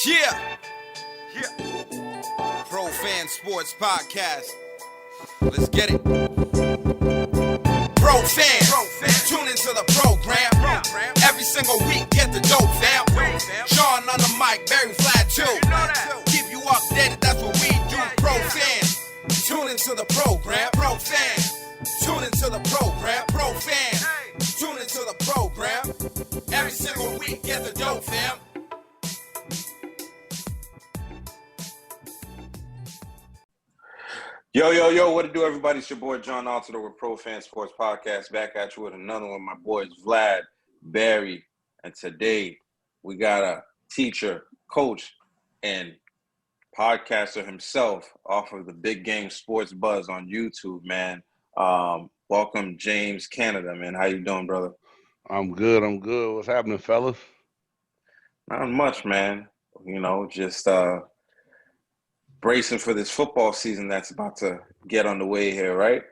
Yeah. Pro Fan Sports Podcast. Let's get it. Pro fans, tune into the program. Every single week, get the dope, fam. Sean on the mic, very flat too. Keep you updated, that's what we do. Pro fans, tune into the program. Pro fans, tune into the program. Pro fans, tune into the program. Every single week, get the dope, fam. Yo, what to do, everybody? It's your boy, John Altidor with Pro Fan Sports Podcast, back at you with another one. My boys, Vlad, Barry, and today we got a teacher, coach, and podcaster himself off of the Big Game Sports Buzz on YouTube, man. Welcome, James Cannida, man. How you doing, brother? I'm good. What's happening, fellas? Not much, man. You know, just bracing for this football season that's about to get underway here, right?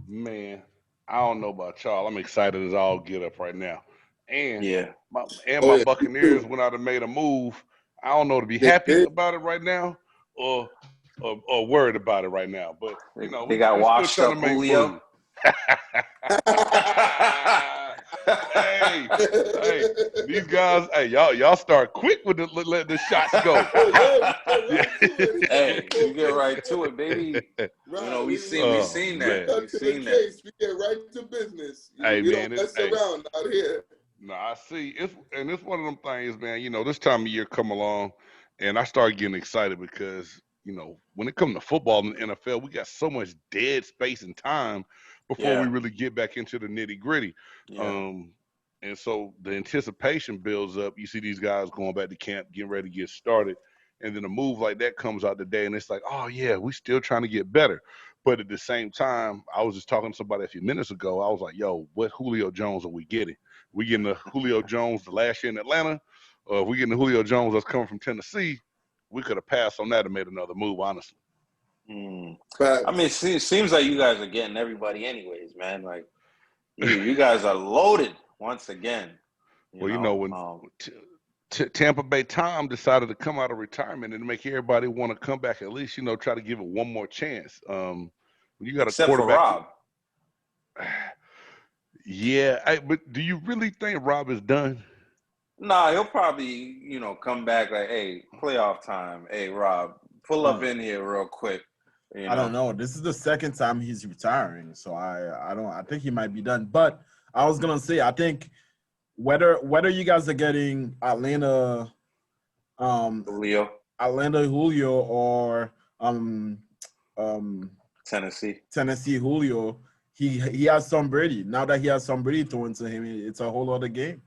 Man, I don't know about y'all. I'm excited as all get up right now. And my Buccaneers went out and made a move. I don't know to be happy about it right now or worried about it right now. But you know, they got washed up, Julio. Hey, these guys, y'all start quick with let the shots go. Hey, you get right to it, baby. Right, you know, we seen that. We seen that. We get right to business. Hey, we man, don't mess around out here. No, I see. It's one of them things, man. You know, this time of year come along, and I start getting excited because, you know, when it comes to football in the NFL, we got so much dead space and time before we really get back into the nitty gritty. Yeah. And so the anticipation builds up. You see these guys going back to camp, getting ready to get started. And then a move like that comes out today, and it's like, oh, yeah, we still trying to get better. But at the same time, I was just talking to somebody a few minutes ago. I was like, yo, what Julio Jones are we getting? We getting the Julio Jones the last year in Atlanta? Or if we getting the Julio Jones that's coming from Tennessee, we could have passed on that and made another move, honestly. I mean, it seems like you guys are getting everybody anyways, man. Like, you guys are loaded once again. You know when Tampa Bay Tom decided to come out of retirement and make everybody want to come back, at least, you know, try to give it one more chance. When you got a quarterback. For Rob. Yeah, but do you really think Rob is done? Nah, he'll probably, you know, come back like, hey, playoff time. Hey, Rob, pull up in here real quick. You know? I don't know. This is the second time he's retiring, so I think he might be done. But I was gonna say, I think whether you guys are getting Atlanta Julio or Tennessee Julio, he has Tom Brady. Now that he has Tom Brady throwing to him, it's a whole other game.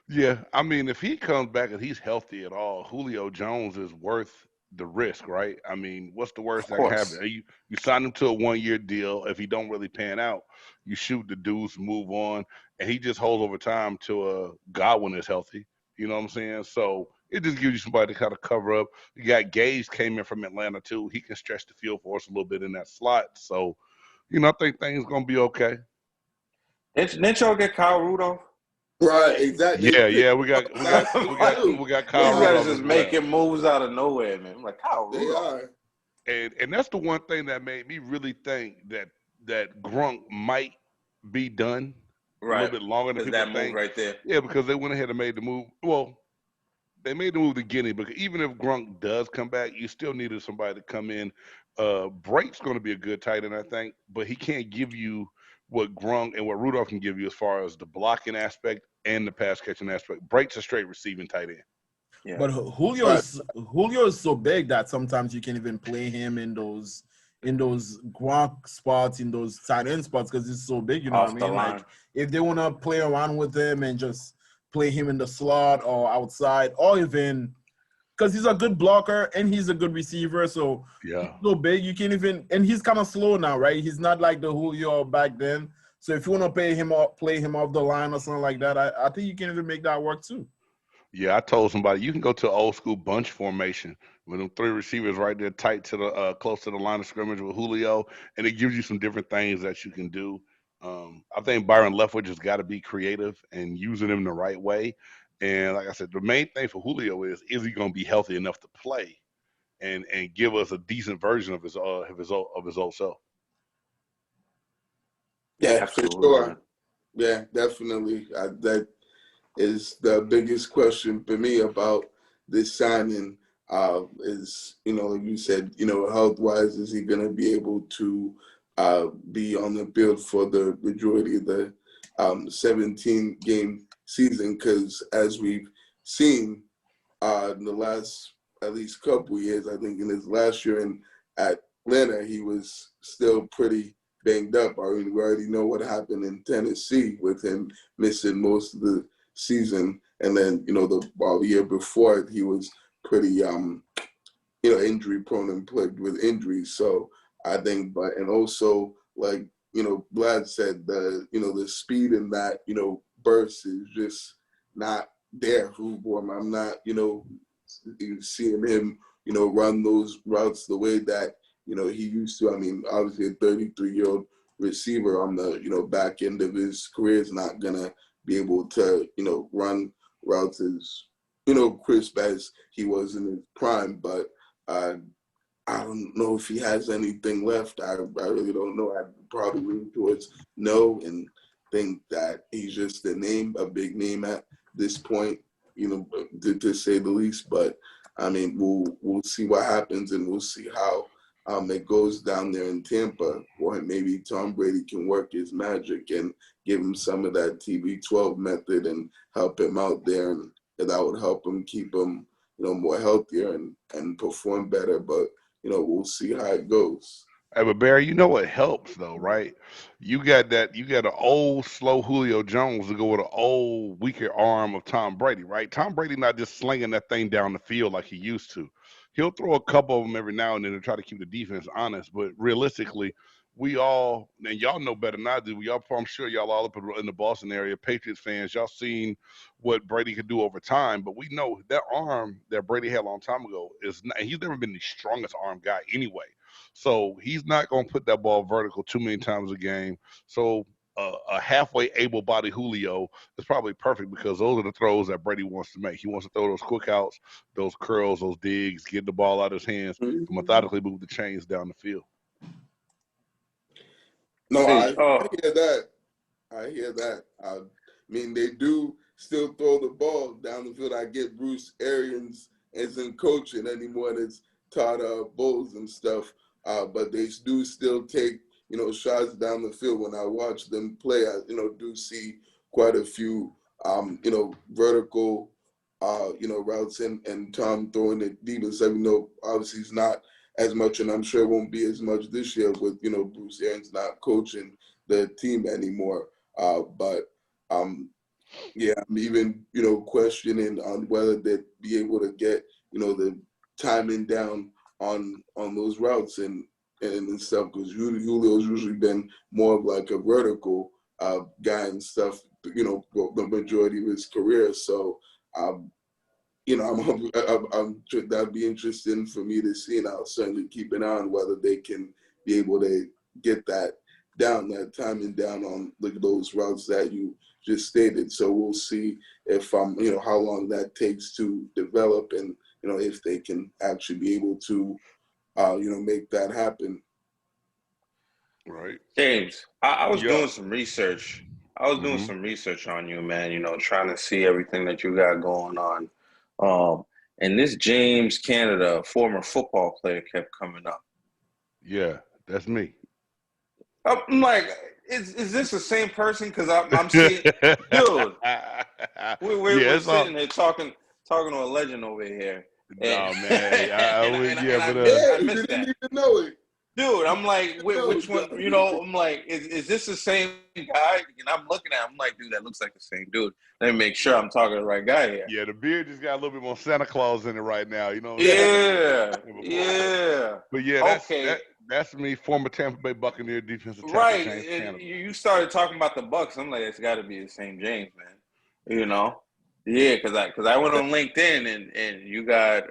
Yeah, I mean, if he comes back and he's healthy at all, Julio Jones is worth the risk, right? I mean, what's the worst that can happen? You sign him to a 1-year deal. If he don't really pan out, you shoot the deuce, move on, and he just holds over time till Godwin is healthy. You know what I'm saying? So it just gives you somebody to kind of cover up. You got Gage came in from Atlanta too. He can stretch the field for us a little bit in that slot. So, you know, I think things gonna be okay. Didn't y'all get Kyle Rudolph? Right, exactly. Yeah, we got Kyle These guys just making moves out of nowhere, man. I'm like, Kyle Rudolph. They are. And that's the one thing that made me really think that Gronk might be done a little bit longer than people that think. Move right there. Yeah, because they went ahead and made the move. Well, they made the move to Guinea, but even if Gronk does come back, you still needed somebody to come in. Brake's going to be a good tight end, I think, but he can't give you what Gronk and what Rudolph can give you as far as the blocking aspect and the pass catching aspect. Brake's a straight receiving tight end. Yeah. But Julio is so big that sometimes you can even play him in those Gronk spots, in those tight end spots, because he's so big. You know what I mean? Like if they want to play around with him and just play him in the slot or outside, or even because he's a good blocker and he's a good receiver. So he's so big, you can't even. And he's kind of slow now, right? He's not like the Julio back then. So if you want to play him off the line or something like that, I think you can even make that work too. Yeah, I told somebody you can go to an old school bunch formation with them 3 receivers right there tight to the close to the line of scrimmage with Julio, and it gives you some different things that you can do. I think Byron Leftwich has got to be creative and using him the right way. And like I said, the main thing for Julio is he going to be healthy enough to play and give us a decent version of his old self? Yeah, Absolutely, for sure. man. Yeah, definitely. That is the biggest question for me about this signing. Is, like you said, health wise, is he going to be able to be on the field for the majority of the 17 game season? Because as we've seen in the last at least couple years, I think in his last year in Atlanta, he was still pretty banged up. I mean, we already know what happened in Tennessee with him missing most of the season, and then the year before he was pretty injury prone and plagued with injuries. So I think, and also like Vlad said, the speed in that burst is just not there for him. I'm not seeing him run those routes the way that he used to. I mean, obviously a 33-year-old receiver on the back end of his career is not gonna be able to run routes as crisp as he was in his prime. But I don't know if he has anything left. I really don't know. I'd probably lean towards no and think that he's just a big name at this point, to say the least. But I mean, we'll see what happens, and we'll see how it goes down there in Tampa. Or maybe Tom Brady can work his magic and give him some of that TB12 method and help him out there, and that would help him keep him, more healthier and perform better. But we'll see how it goes. Hey, but Barry, what helps though, right? You got an old slow Julio Jones to go with an old weaker arm of Tom Brady, right? Tom Brady not just slinging that thing down the field like he used to. He'll throw a couple of them every now and then to try to keep the defense honest, but realistically, we all, and y'all know better than I do. I'm sure y'all all up in the Boston area, Patriots fans, y'all seen what Brady could do over time, but we know that arm that Brady had a long time ago is not, he's never been the strongest arm guy anyway. So he's not going to put that ball vertical too many times a game. So a halfway able-bodied Julio is probably perfect because those are the throws that Brady wants to make. He wants to throw those quick outs, those curls, those digs, get the ball out of his hands, and methodically move the chains down the field. No, I hear that. I hear that. I mean, they do still throw the ball down the field. I get Bruce Arians isn't coaching anymore. That's Todd Bowles and stuff. But they do still take, shots down the field. When I watch them play, I, do see quite a few, vertical, routes and Tom throwing it deep and stuff. Obviously he's not as much, and I'm sure it won't be as much this year with, Bruce Arians not coaching the team anymore. Yeah, I'm even, questioning on whether they'd be able to get, the timing down on those routes and stuff, because Julio's usually been more of like a vertical guy and stuff, the majority of his career. So, that'd be interesting for me to see, and I'll certainly keep an eye on whether they can be able to get that down, that timing down on those routes that you just stated. So we'll see if how long that takes to develop, and if they can actually be able to make that happen. Right. James, I was doing some research. I was doing some research on you, man, trying to see everything that you got going on. And this James Cannida, former football player, kept coming up. Yeah, that's me. I'm like, is this the same person? Because I'm seeing, dude, we're sitting there talking to a legend over here. No, man. I missed that. Didn't even know it. Dude, I'm like, which one? I'm like, is this the same guy? And I'm looking at him, I'm like, dude, that looks like the same dude. Let me make sure I'm talking to the right guy here. Yeah, the beard just got a little bit more Santa Claus in it right now. Yeah. But yeah, that's me, former Tampa Bay Buccaneer defensive tackle James Cannida. You started talking about the Bucs. I'm like, it's got to be the same James, man. Yeah, because I went on LinkedIn and you got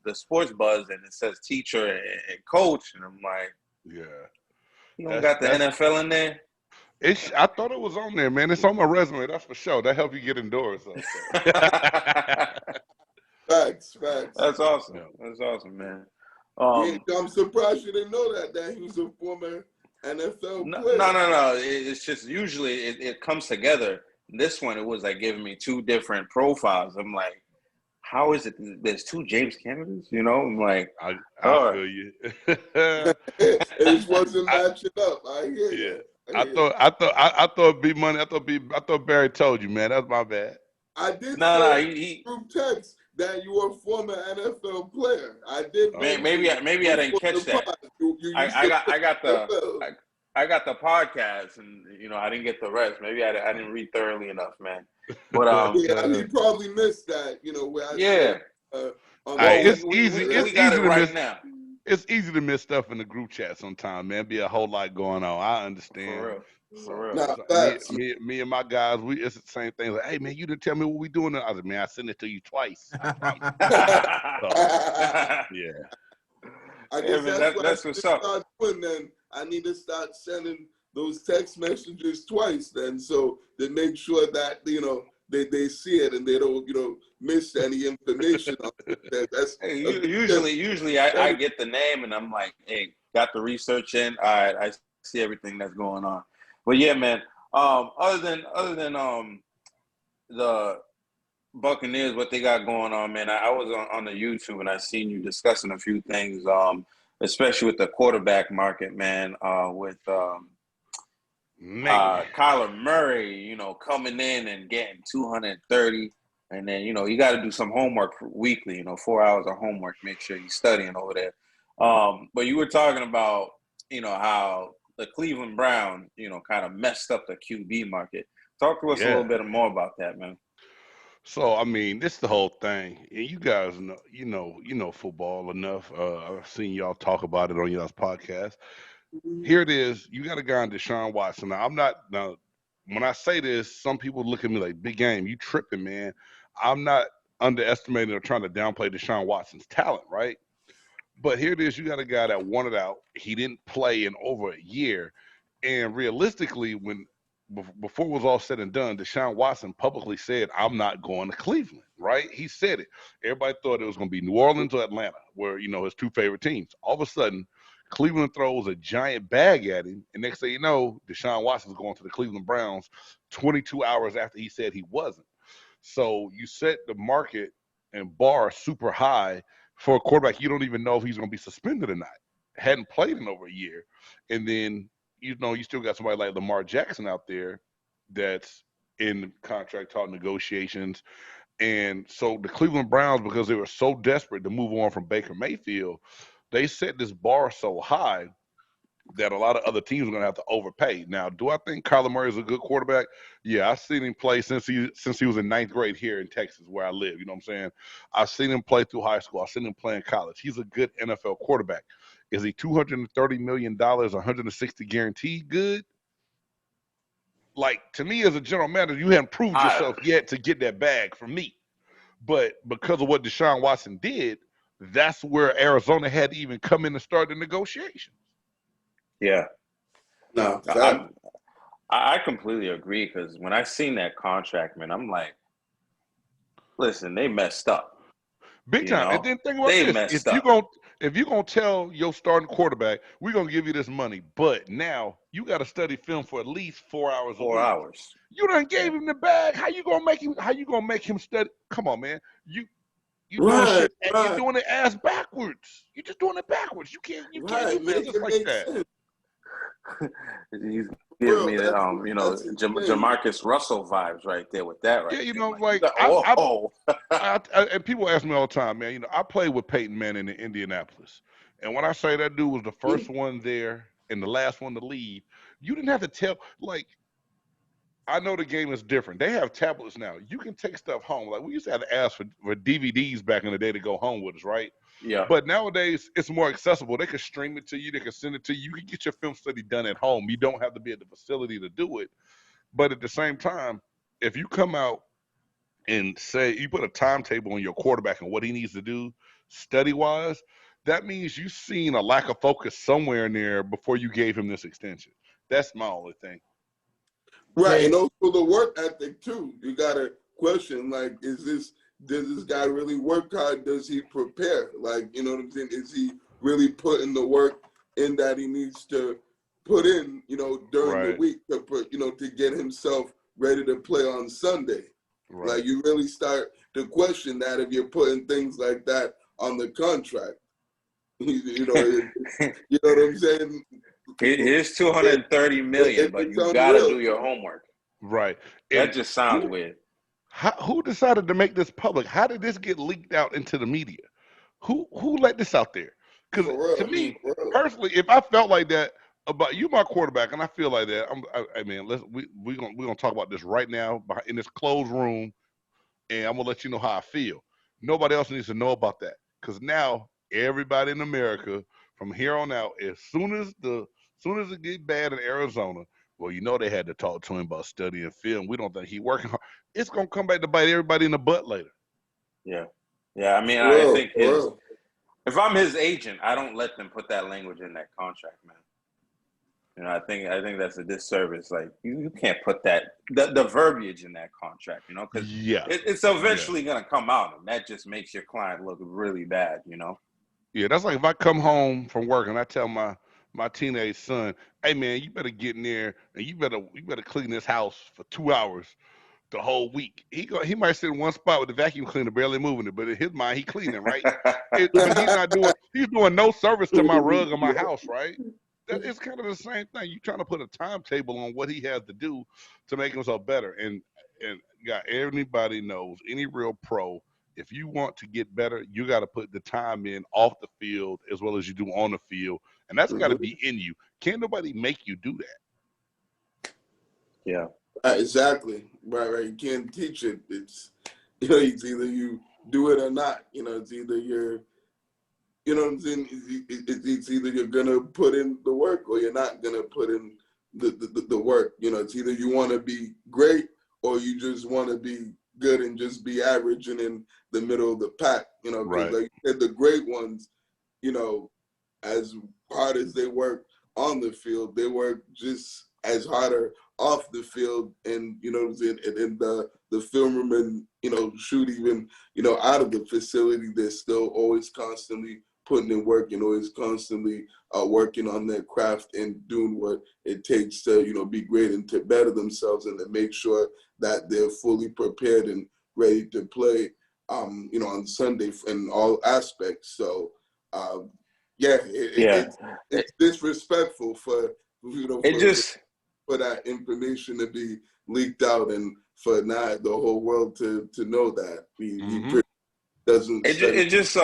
the Sports Buzz and it says teacher and coach, and I'm like, yeah, you don't got the NFL in there? I thought it was on there, man. It's on my resume. That's for sure. That help you get indoors. So. Facts. That's awesome. Yeah. That's awesome, man. I'm surprised you didn't know that he was a former NFL player. No. It's just usually it comes together. This one, it was like giving me two different profiles. I'm like, how is it there's two James Cannidas? You know, I'm like, I feel you. It just wasn't matching up. I hear you. I thought B Money. I thought Barry told you, man. That's my bad. I did he group text that you were a former NFL player. I did. Maybe I didn't catch that. I got the podcast, and I didn't get the rest. Maybe I didn't read thoroughly enough, man. But he probably missed that. Where it's easy. It's got easy it to right miss. Now. It's easy to miss stuff in the group chat sometimes, man. Be a whole lot going on. I understand. For real. Nah, So me and my guys, it's the same thing. Like, hey man, you didn't tell me what we doing. I said, man, I sent it to you twice. I promise. Yeah. I guess that's what's up. Then I need to start sending those text messages twice. Then, so they make sure that they see it and they don't miss any information. Usually I get the name and I'm like, hey, got the research in. All right, I see everything that's going on. But yeah, man. Other than the Buccaneers, what they got going on, man. I was on the YouTube and I seen you discussing a few things, especially with the quarterback market, man. With Kyler Murray, coming in and getting 230, and then you got to do some homework weekly. 4 hours of homework. Make sure you're studying over there. But you were talking about how the Cleveland Browns, kind of messed up the QB market. Talk to us a little bit more about that, man. So, I mean, this is the whole thing. And you guys know football enough. I've seen y'all talk about it on y'all's podcast. Here it is. You got a guy in Deshaun Watson. Now, when I say this, some people look at me like, big game, you tripping, man. I'm not underestimating or trying to downplay Deshaun Watson's talent, right? But here it is. You got a guy that wanted out. He didn't play in over a year. And realistically, before it was all said and done, Deshaun Watson publicly said, I'm not going to Cleveland, right? He said it. Everybody thought it was going to be New Orleans or Atlanta, where, his two favorite teams. All of a sudden, Cleveland throws a giant bag at him, and next thing you know, Deshaun Watson's going to the Cleveland Browns 22 hours after he said he wasn't. So you set the market and bar super high for a quarterback. You don't even know if he's going to be suspended or not. Hadn't played in over a year. And then, you still got somebody like Lamar Jackson out there that's in contract talk negotiations. And so the Cleveland Browns, because they were so desperate to move on from Baker Mayfield, they set this bar so high that a lot of other teams are going to have to overpay. Now, do I think Kyler Murray is a good quarterback? Yeah, I've seen him play since he was in ninth grade here in Texas, where I live. You know what I'm saying? I've seen him play through high school. I've seen him play in college. He's a good NFL quarterback. Is he $230 million, 160 guaranteed good? Like, to me, as a general manager, you haven't proved yourself yet to get that bag from me. But because of what Deshaun Watson did, that's where Arizona had to even come in and start the negotiations. Yeah. No, I completely agree, because when I seen that contract, man, I'm like, listen, they messed up. Big time. And then think about this. If you're gonna tell your starting quarterback, we're gonna give you this money, but now you gotta study film for at least 4 hours. 4 hours. You done gave him the bag. How you gonna make him study? Come on, man. You doing shit, and you're doing it ass backwards. You're just doing it backwards. You can't do business like that. He's giving me that, Jamarcus Russell vibes right there with that, right? Yeah, and people ask me all the time, man. I played with Peyton Manning in Indianapolis, and when I say that dude was the first one there and the last one to leave, you didn't have to tell. Like, I know the game is different. They have tablets now. You can take stuff home. Like, we used to have to ask for DVDs back in the day to go home with us, right? Yeah. But nowadays, it's more accessible. They can stream it to you. They can send it to you. You can get your film study done at home. You don't have to be at the facility to do it. But at the same time, if you come out and say you put a timetable on your quarterback and what he needs to do study-wise, that means you've seen a lack of focus somewhere in there before you gave him this extension. That's my only thing. Right, and also the work ethic too. You gotta question, like, does this guy really work hard? Does he prepare? Like, you know what I'm saying? Is he really putting the work in that he needs to put in, during the week to put, to get himself ready to play on Sunday? Right. Like, you really start to question that if you're putting things like that on the contract. You know what I'm saying? Here's $230 million, but you gotta do your homework. Right. That just sounds weird. Who decided to make this public? How did this get leaked out into the media? Who let this out there? Because to me, personally, if I felt like that about you, my quarterback, and I feel like that, we're gonna talk about this right now in this closed room, and I'm gonna let you know how I feel. Nobody else needs to know about that, because now everybody in America from here on out, as soon as it get bad in Arizona, well, they had to talk to him about studying film. We don't think he's working hard. It's gonna come back to bite everybody in the butt later. Yeah. I mean, I think if I'm his agent, I don't let them put that language in that contract, man. I think that's a disservice. Like, you can't put that the verbiage in that contract, because it's eventually gonna come out, and that just makes your client look really bad, Yeah, that's like if I come home from work and I tell my teenage son, hey man, you better get in there and you better clean this house for 2 hours the whole week. He might sit in one spot with the vacuum cleaner barely moving it, but in his mind he cleaning, right? But he's doing no service to my rug or my house, right? That is kind of the same thing. You trying to put a timetable on what he has to do to make himself better. And anybody knows, any real pro, if you want to get better, you got to put the time in off the field as well as you do on the field. And that's got to be in you. Can't nobody make you do that. Yeah. Exactly. Right. You can't teach it. It's, it's either you do it or not. It's either you're, what I'm saying? It's either you're going to put in the work or you're not going to put in the work. It's either you want to be great or you just want to be good and just be average and in the middle of the pack, because like you said, the great ones, as hard as they work on the field, they work just as harder off the field, and in the film room, and shoot even out of the facility, they're still always constantly putting in work and always constantly working on their craft and doing what it takes to be great and to better themselves and to make sure that they're fully prepared and ready to play on Sunday in all aspects. So it's disrespectful for for that information to be leaked out and for not the whole world to know that he doesn't. It just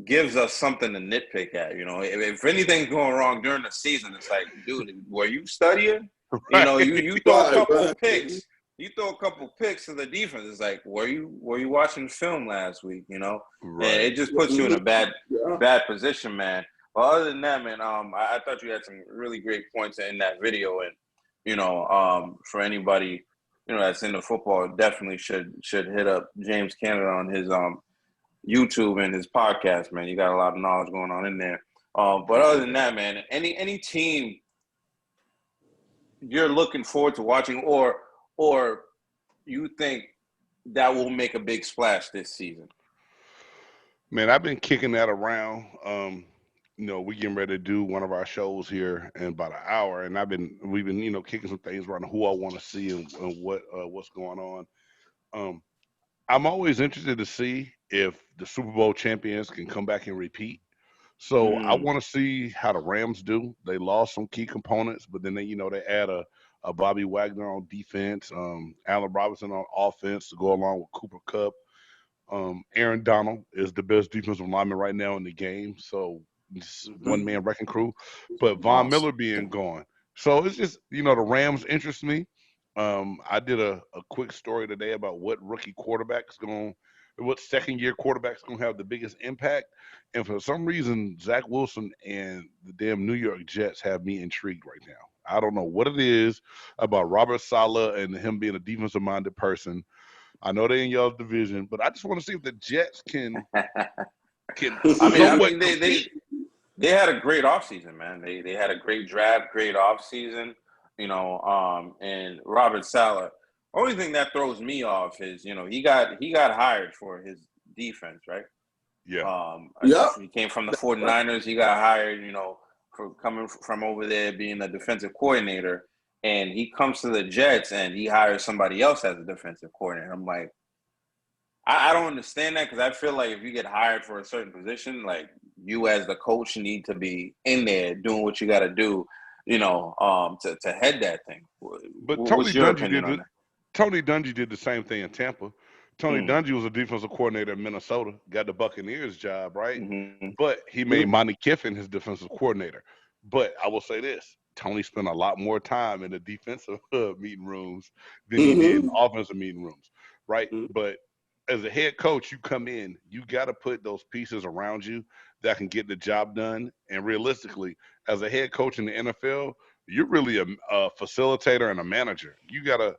gives us something to nitpick at. If anything's going wrong during the season, it's like, dude, were you studying? Right. You throw a couple picks. You throw a couple picks to the defense. It's like, were you watching film last week? Right. And it just puts you in a bad position, man. But other than that, man, I thought you had some really great points in that video, and for anybody that's into football, definitely should hit up James Cannida on his YouTube and his podcast, man. You got a lot of knowledge going on in there. But other than that, man, any team you're looking forward to watching, or you think that will make a big splash this season? Man, I've been kicking that around. We getting ready to do one of our shows here in about an hour, and we've been kicking some things around who I want to see and what's going on. I'm always interested to see if the Super Bowl champions can come back and repeat. So I want to see how the Rams do. They lost some key components, but then they add a Bobby Wagner on defense, Allen Robinson on offense to go along with Cooper Kupp. Aaron Donald is the best defensive lineman right now in the game, so one-man wrecking crew. But Von Miller being gone. So it's just, the Rams interest me. I did a quick story today about what second-year quarterback's going to have the biggest impact. And for some reason, Zach Wilson and the damn New York Jets have me intrigued right now. I don't know what it is about Robert Saleh and him being a defensive-minded person. I know they're in y'all's division, but I just want to see if the Jets can they had a great offseason, man. They had a great draft, great offseason. and Robert Saleh. Only thing that throws me off is, he got hired for his defense, right? Yeah. He came from the 49ers. He got hired, for coming from over there being a defensive coordinator, and he comes to the Jets and he hires somebody else as a defensive coordinator. I'm like, I don't understand that, because I feel like if you get hired for a certain position, like, you as the coach need to be in there doing what you got to do, to head that thing. But What's your opinion on that? Tony Dungy did the same thing in Tampa. Tony Mm. Dungy was a defensive coordinator in Minnesota, got the Buccaneers job, right? Mm-hmm. But he made Monty Kiffin his defensive coordinator. But I will say this, Tony spent a lot more time in the defensive meeting rooms than he did in offensive meeting rooms, right? But as a head coach, you come in, you got to put those pieces around you that can get the job done. And realistically, as a head coach in the NFL, you're really a facilitator and a manager. You gotta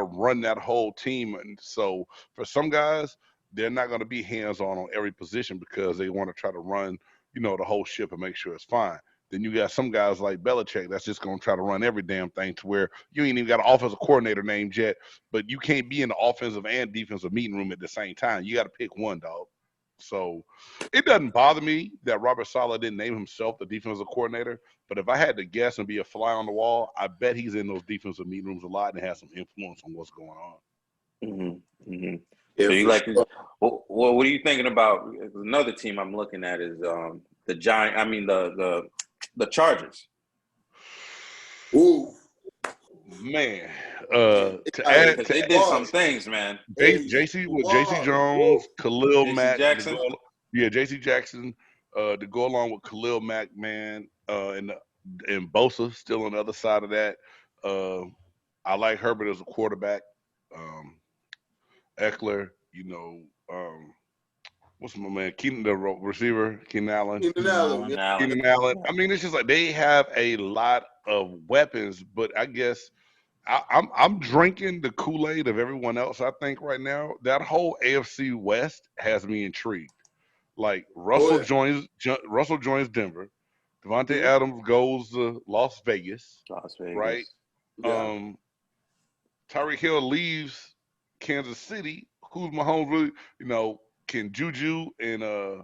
run that whole team. And so for some guys, they're not going to be hands-on on every position because they want to try to run, the whole ship and make sure it's fine. Then you got some guys like Belichick that's just going to try to run every damn thing to where you ain't even got an offensive coordinator named yet, but you can't be in the offensive and defensive meeting room at the same time. You got to pick one, dog. So it doesn't bother me that Robert Saleh didn't name himself the defensive coordinator, but if I had to guess and be a fly on the wall, I bet he's in those defensive meeting rooms a lot and has some influence on what's going on. Mm-hmm. Mm-hmm. Yeah, So you for sure. what are you thinking about? Another team I'm looking at is the Giant. I mean the Chargers. Ooh, Man, they did some things, man. JC Jones, Khalil Mack, Jackson. JC Jackson, to go along with Khalil Mack, man, and Bosa still on the other side of that. I like Herbert as a quarterback. Eckler, what's my man? the receiver, Keenan Allen. Keenan Allen. I mean, it's just like they have a lot of weapons, but I guess I'm drinking the Kool-Aid of everyone else. I think right now that whole AFC West has me intrigued. Like Russell joins Denver, Devontae Adams goes to Las Vegas, right? Yeah. Tyreek Hill leaves Kansas City. Who's Mahomes really? Can Juju and I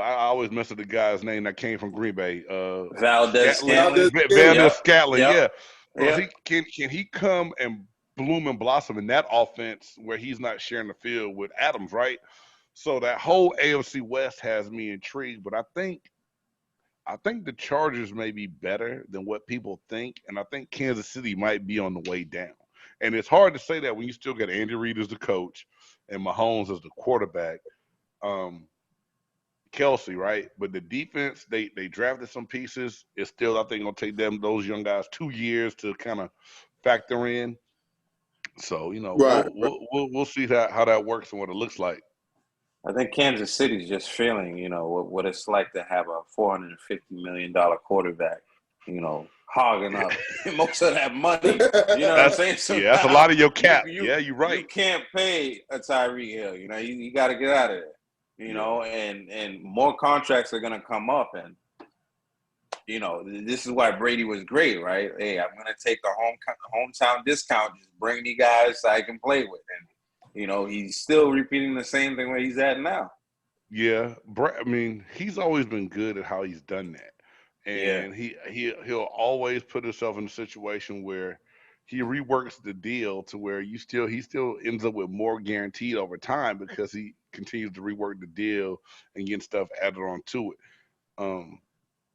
always mess up the guy's name that came from Green Bay. Valdez-Scantling. Valdez-Scantling, yeah. Well, can he come and bloom and blossom in that offense where he's not sharing the field with Adams, right? So that whole AFC West has me intrigued, but I think the Chargers may be better than what people think, and I think Kansas City might be on the way down. And it's hard to say that when you still got Andy Reid as the coach and Mahomes as the quarterback. Kelsey, right? But the defense, they drafted some pieces. It's still, I think, going to take those young guys 2 years to kind of factor in. So, we'll see how that works and what it looks like. I think Kansas City's just feeling, what it's like to have a $450 million quarterback, hogging up most of that money. You know what I'm saying? So that's a lot of your cap. You're right. You can't pay a Tyreek Hill. You got to get out of there. And more contracts are going to come up. And, this is why Brady was great, right? Hey, I'm going to take the hometown discount, just bring the guys I can play with. And, he's still repeating the same thing where he's at now. Yeah. I mean, he's always been good at how he's done that. And he'll always put himself in a situation where he reworks the deal to where he still ends up with more guaranteed over time because he continues to rework the deal and get stuff added on to it.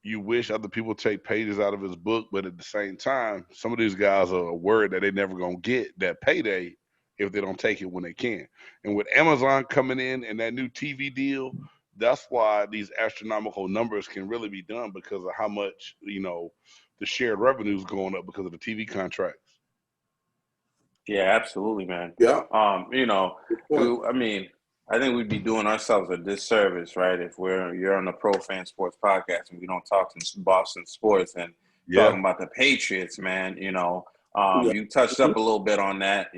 You wish other people take pages out of his book, but at the same time, some of these guys are worried that they're never going to get that payday if they don't take it when they can. And with Amazon coming in and that new TV deal, that's why these astronomical numbers can really be done because of how much, the shared revenue is going up because of the TV contracts. Yeah, absolutely, man. Yeah. I think we'd be doing ourselves a disservice, right, if you're on the Pro Fan Sports podcast and we don't talk to Boston sports and talking about the Patriots, man. You touched up a little bit on that.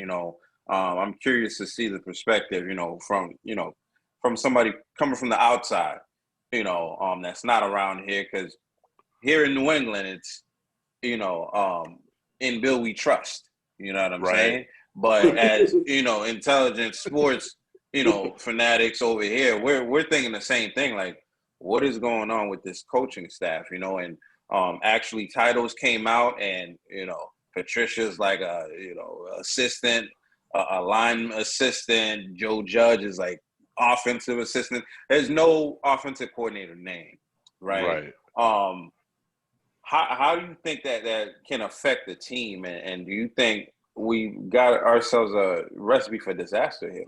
I'm curious to see the perspective, from somebody coming from the outside, that's not around here, because here in New England, in Bill we trust. You know what I'm Right. saying? But as intelligent sports, fanatics over here, we're thinking the same thing. Like, what is going on with this coaching staff? And actually titles came out, and Patricia's like a assistant, a line assistant. Joe Judge is like offensive assistant. There's no offensive coordinator name, right? How do you think that can affect the team, and do you think we got ourselves a recipe for disaster here?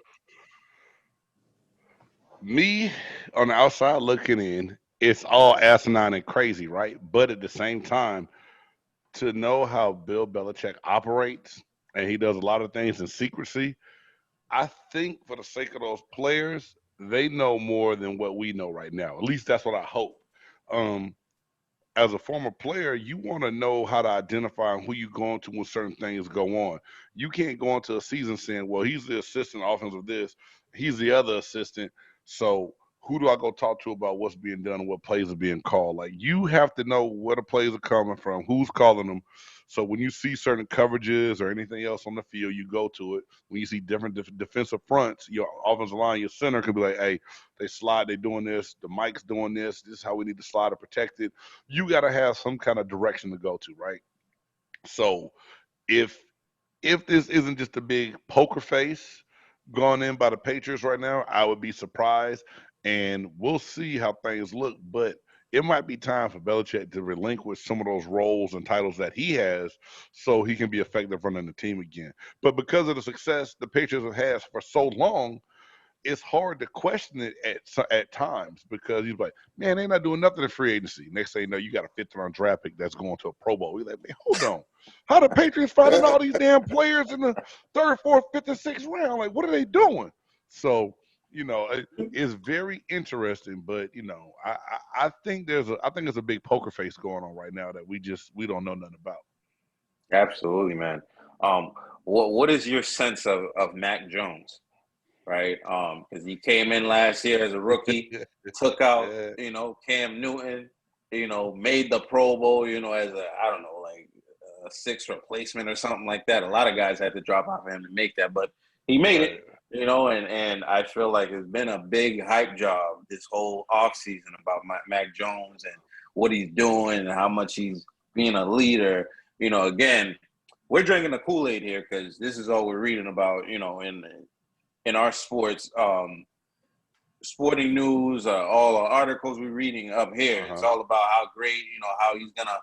Me on the outside looking in, it's all asinine and crazy, right? But at the same time, to know how Bill Belichick operates, and he does a lot of things in secrecy, I think for the sake of those players, they know more than what we know right now. At least that's what I hope. As a former player, you want to know how to identify who you going to when certain things go on. You can't go into a season saying, well, he's the assistant offensive this, he's the other assistant. So who do I go talk to about what's being done and what plays are being called? Like, you have to know where the plays are coming from, who's calling them. So when you see certain coverages or anything else on the field, you go to it. When you see different defensive fronts, your offensive line, your center can be like, hey, they slide, they're doing this, the Mike's doing this is how we need to slide to protect it. You got to have some kind of direction to go to, right? So if this isn't just a big poker face gone in by the Patriots right now, I would be surprised. And we'll see how things look. But it might be time for Belichick to relinquish some of those roles and titles that he has so he can be effective running the team again. But because of the success the Patriots have had for so long, it's hard to question it at times because he's like, man, they're not doing nothing in free agency. Next thing you know, you got a fifth-round draft pick that's going to a Pro Bowl. He's like, man, hold on. How the Patriots finding all these damn players in the third, fourth, fifth, and sixth round? Like, what are they doing? So, it's very interesting. But I think there's a big poker face going on right now that we don't know nothing about. Absolutely, man. What is your sense of Mac Jones? Right, because he came in last year as a rookie, took out Cam Newton, made the Pro Bowl, as a sixth replacement or something like that. A lot of guys had to drop off of him to make that, but he made it, and I feel like it's been a big hype job this whole offseason about Mac Jones and what he's doing and how much he's being a leader. Again, we're drinking the Kool-Aid here because this is all we're reading about, in our sports, sporting news, all our articles we're reading up here. It's all about how great, how he's gonna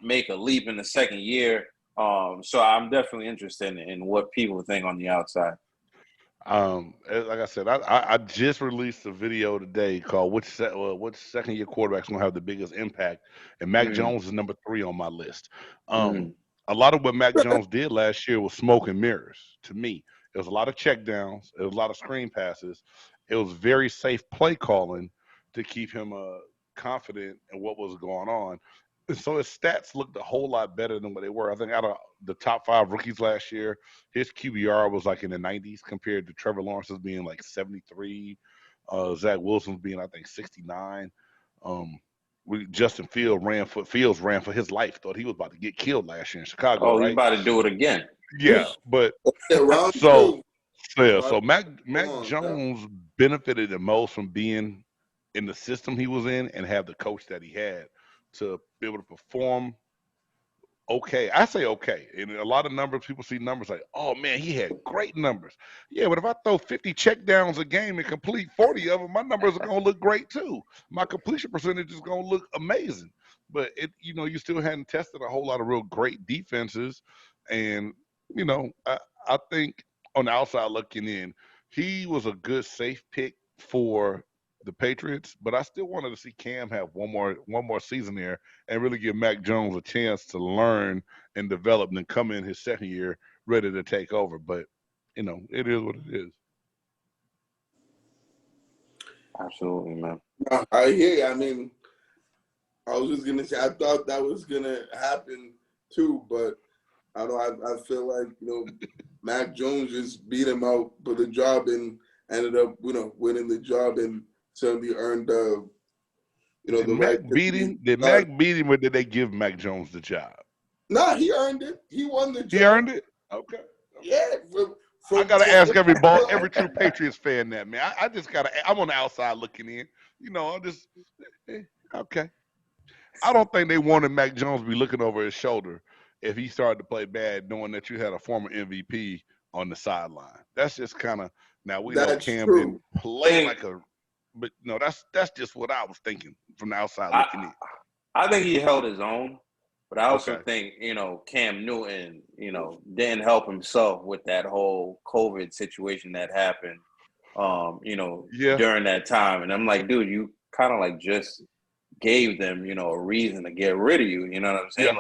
make a leap in the second year. So I'm definitely interested in what people think on the outside. Like I said, I just released a video today called "Which second year quarterback's gonna have the biggest impact?" And Mac Jones is number 3 on my list. A lot of what Mac Jones did last year was smoke and mirrors to me. It was a lot of checkdowns. It was a lot of screen passes. It was very safe play calling to keep him confident in what was going on. And so his stats looked a whole lot better than what they were. I think out of the top 5 rookies last year, his QBR was like in the 90s compared to Trevor Lawrence's being like 73. Zach Wilson's being, I think, 69. Justin Fields ran for his life. Thought he was about to get killed last year in Chicago. Oh, right? He's about to do it again. Yeah, but so Mac Jones benefited the most from being in the system he was in and have the coach that he had to be able to perform okay. I say okay. And a lot of numbers, people see numbers like, oh man, he had great numbers. Yeah, but if I throw 50 checkdowns a game and complete 40 of them, my numbers are gonna look great too. My completion percentage is gonna look amazing. But you still hadn't tested a whole lot of real great defenses. And I think on the outside looking in, he was a good safe pick for the Patriots, but I still wanted to see Cam have one more season there and really give Mac Jones a chance to learn and develop and then come in his second year ready to take over. But it is what it is. Absolutely, man. I hear you. I mean, I was just gonna say I thought that was gonna happen too, but I feel like Mac Jones just beat him out for the job and ended up winning the job and certainly earned you know, Did the Mac right. beat him? Did Mac beat him, or did they give Mac Jones the job? Nah, he earned it. He won the job. He earned it. Okay. Yeah. I gotta ask every true Patriots fan that, man. I just gotta. I'm on the outside looking in. You know, I'm just okay. I don't think they wanted Mac Jones to be looking over his shoulder if he started to play bad, knowing that you had a former MVP on the sideline. That's just kind of now we know That's Cam true. didn't play like a, but no, that's just what I was thinking from the outside looking in. I think he held his own, but I also think, you know, Cam Newton, you know, didn't help himself with that whole COVID situation that happened, you know, during that time. And I'm like, dude, you kind of like just gave them, you know, a reason to get rid of you. You know what I'm saying?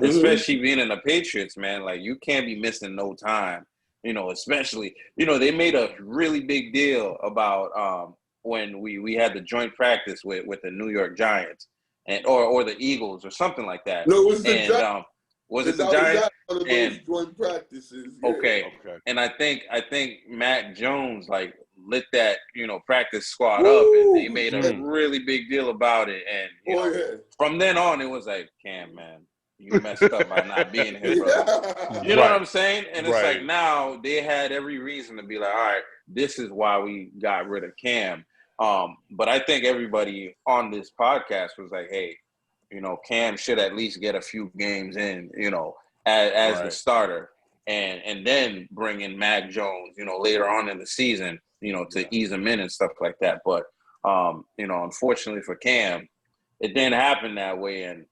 Especially being in the Patriots, man, like you can't be missing no time, you know, especially, you know, they made a really big deal about when we had the joint practice with the New York Giants. And or the Eagles or something like that. No, it was the Giants. Was it the Giants? One of those joint practices. Yeah. Okay. And I think Mac Jones like lit that, you know, practice squad up, and they made a really big deal about it. And you know, from then on, it was like, Cam, man, you messed up by not being here, brother. You know what I'm saying? And it's like now they had every reason to be like, all right, this is why we got rid of Cam. But I think everybody on this podcast was like, hey, you know, Cam should at least get a few games in, you know, as the starter, and then bring in Mac Jones, you know, later on in the season, you know, to ease him in and stuff like that. But, you know, unfortunately for Cam, it didn't happen that way. And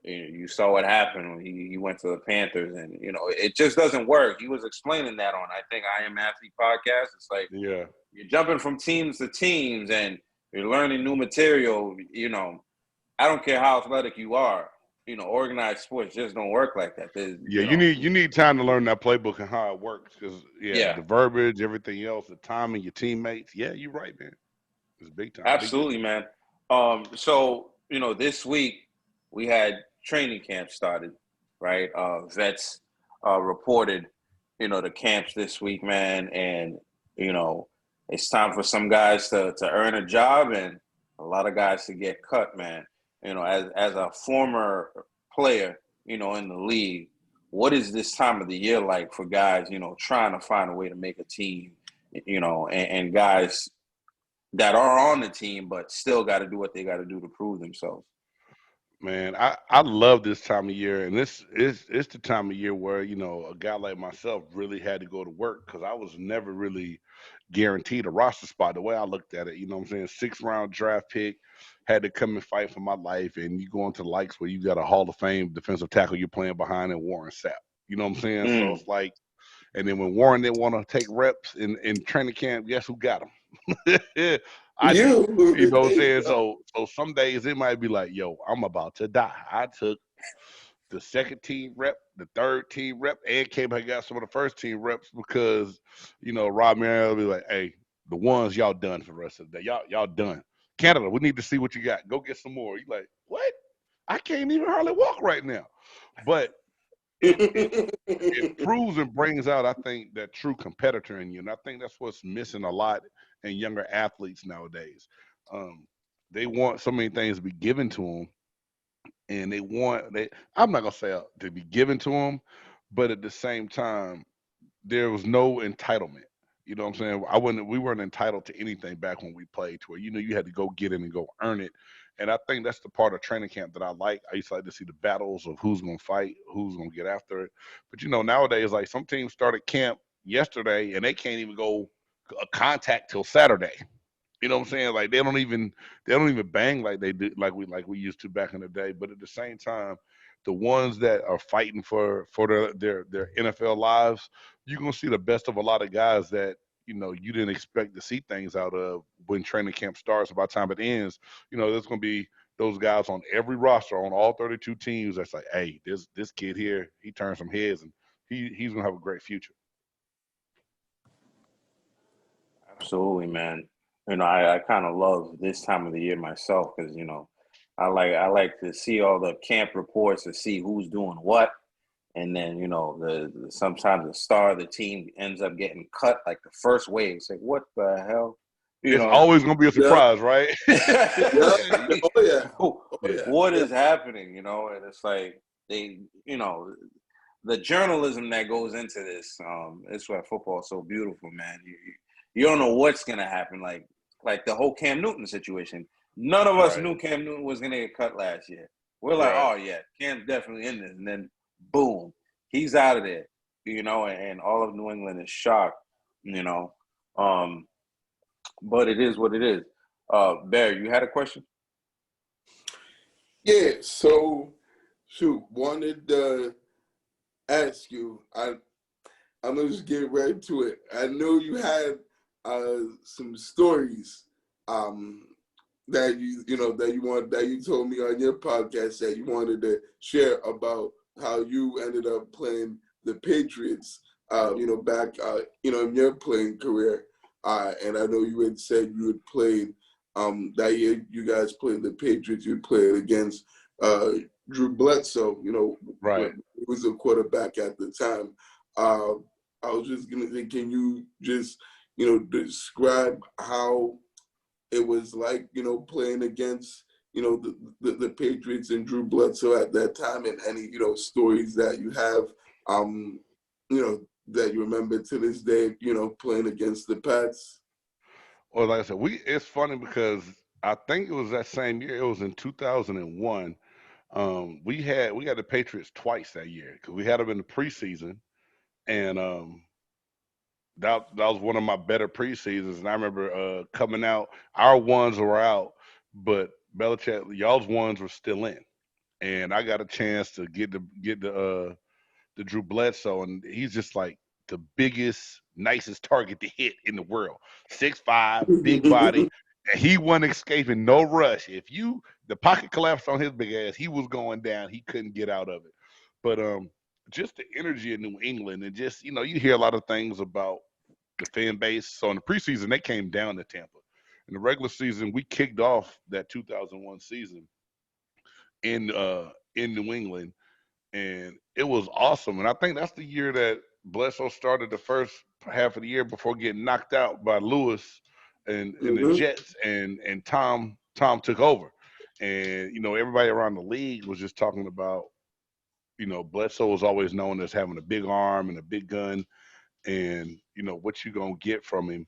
you saw what happened when he went to the Panthers, and, you know, it just doesn't work. He was explaining that on, I think, I Am Athlete podcast. It's like, you're jumping from teams to teams and you're learning new material. You know, I don't care how athletic you are, you know, organized sports just don't work like that. You need time to learn that playbook and how it works, because the verbiage, everything else, the timing, your teammates. Yeah, you're right, man. It's big time. Absolutely, man. So, you know, this week we had training camp started, right? Vets reported, you know, the camps this week, man, and, you know, it's time for some guys to earn a job and a lot of guys to get cut, man. You know, as a former player, you know, in the league, what is this time of the year like for guys, you know, trying to find a way to make a team, you know, and guys that are on the team but still got to do what they got to do to prove themselves? Man, I love this time of year, and it's the time of year where, you know, a guy like myself really had to go to work, because I was never really guaranteed a roster spot. The way I looked at it, you know what I'm saying, 6th round draft pick, had to come and fight for my life, and you go into the likes where you got a Hall of Fame defensive tackle you're playing behind in Warren Sapp. You know what I'm saying? So it's like, and then when Warren didn't want to take reps in training camp, guess who got him? I do. You know what I'm saying? So some days it might be like, yo, I'm about to die. I took the 2nd team rep, the 3rd team rep, and came back and got some of the 1st team reps because, you know, Rob Marion will be like, hey, the ones y'all done for the rest of the day. Y'all done. Canada, we need to see what you got. Go get some more. You're like, what? I can't even hardly walk right now. But it proves and brings out, I think, that true competitor in you. And I think that's what's missing a lot in younger athletes nowadays. They want so many things to be given to them. And I'm not going to say to be given to them, but at the same time, there was no entitlement. You know what I'm saying? We weren't entitled to anything back when we played, to where, you know, you had to go get it and go earn it. And I think that's the part of training camp that I like. I used to like to see the battles of who's going to fight, who's going to get after it. But, you know, nowadays, like, some teams started camp yesterday and they can't even go contact till Saturday. You know what I'm saying? Like, they don't even bang like they did, like we used to back in the day. But at the same time, the ones that are fighting for their NFL lives, you're gonna see the best of a lot of guys that, you know, you didn't expect to see things out of when training camp starts. By the time it ends, you know, there's gonna be those guys on every roster on all 32 teams that's like, hey, this kid here, he turned some heads and he's gonna have a great future. Absolutely, man. You know, I kind of love this time of the year myself because, you know, I like to see all the camp reports to see who's doing what. And then, you know, sometimes the star of the team ends up getting cut like the first wave. It's like, what the hell? You it's know, always gonna be a surprise, right? What is happening? You know, and it's like the journalism that goes into this. It's why football is so beautiful, man. You don't know what's gonna happen. Like the whole Cam Newton situation. None of us knew Cam Newton was gonna get cut last year. We're like, oh yeah, Cam's definitely in this, and then boom, he's out of there. You know, and all of New England is shocked. You know, but it is what it is. Barry, you had a question? Yeah. So, wanted to ask you. I'm gonna just get right to it. I know you had some stories that you told me on your podcast that you wanted to share about how you ended up playing the Patriots, back, in your playing career. And I know you had said you had played that year. You guys played the Patriots. You played against Drew Bledsoe. Right. He was a quarterback at the time. I was just gonna say, can you just describe how it was like playing against the Patriots and Drew Bledsoe at that time, and any stories that you have that you remember to this day, playing against the Pats? Well, like I said, it's funny because I think it was that same year. It was in 2001. We had the Patriots twice that year because we had them in the preseason, and that was one of my better preseasons. And I remember coming out, our ones were out, but Belichick, y'all's ones were still in, and I got a chance to get the Drew Bledsoe, and he's just like the biggest, nicest target to hit in the world. 6'5", big body. And he wasn't escaping, no rush. If the pocket collapsed on his big ass, he was going down. He couldn't get out of it. But just the energy in New England, and just you hear a lot of things about the fan base. So in the preseason, they came down to Tampa. In the regular season, we kicked off that 2001 season in New England, and it was awesome. And I think that's the year that Bledsoe started the first half of the year before getting knocked out by Lewis and the Jets, and Tom took over. And everybody around the league was just talking about, Bledsoe was always known as having a big arm and a big gun, and what you gonna get from him.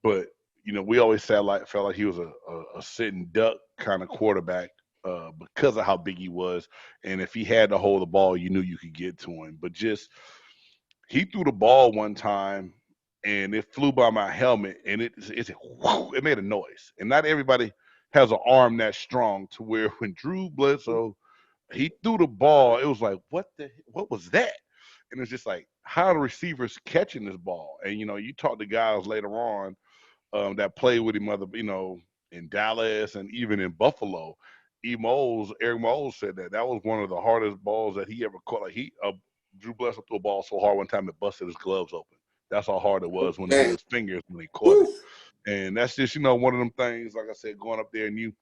But we always felt like he was a sitting duck kind of quarterback because of how big he was, and if he had to hold the ball, you knew you could get to him. But just he threw the ball one time, and it flew by my helmet, and it made a noise. And not everybody has an arm that strong to where when Drew Bledsoe he threw the ball, it was like, what was that? And it's just like, how are the receivers catching this ball? And you talk to guys later on that played with him, in Dallas and even in Buffalo. Eric Moles said that was one of the hardest balls that he ever caught. Like Drew Bledsoe threw a ball so hard one time it busted his gloves open. That's how hard it was when he hit his fingers when he caught it. And that's just one of them things. Like I said, going up there and you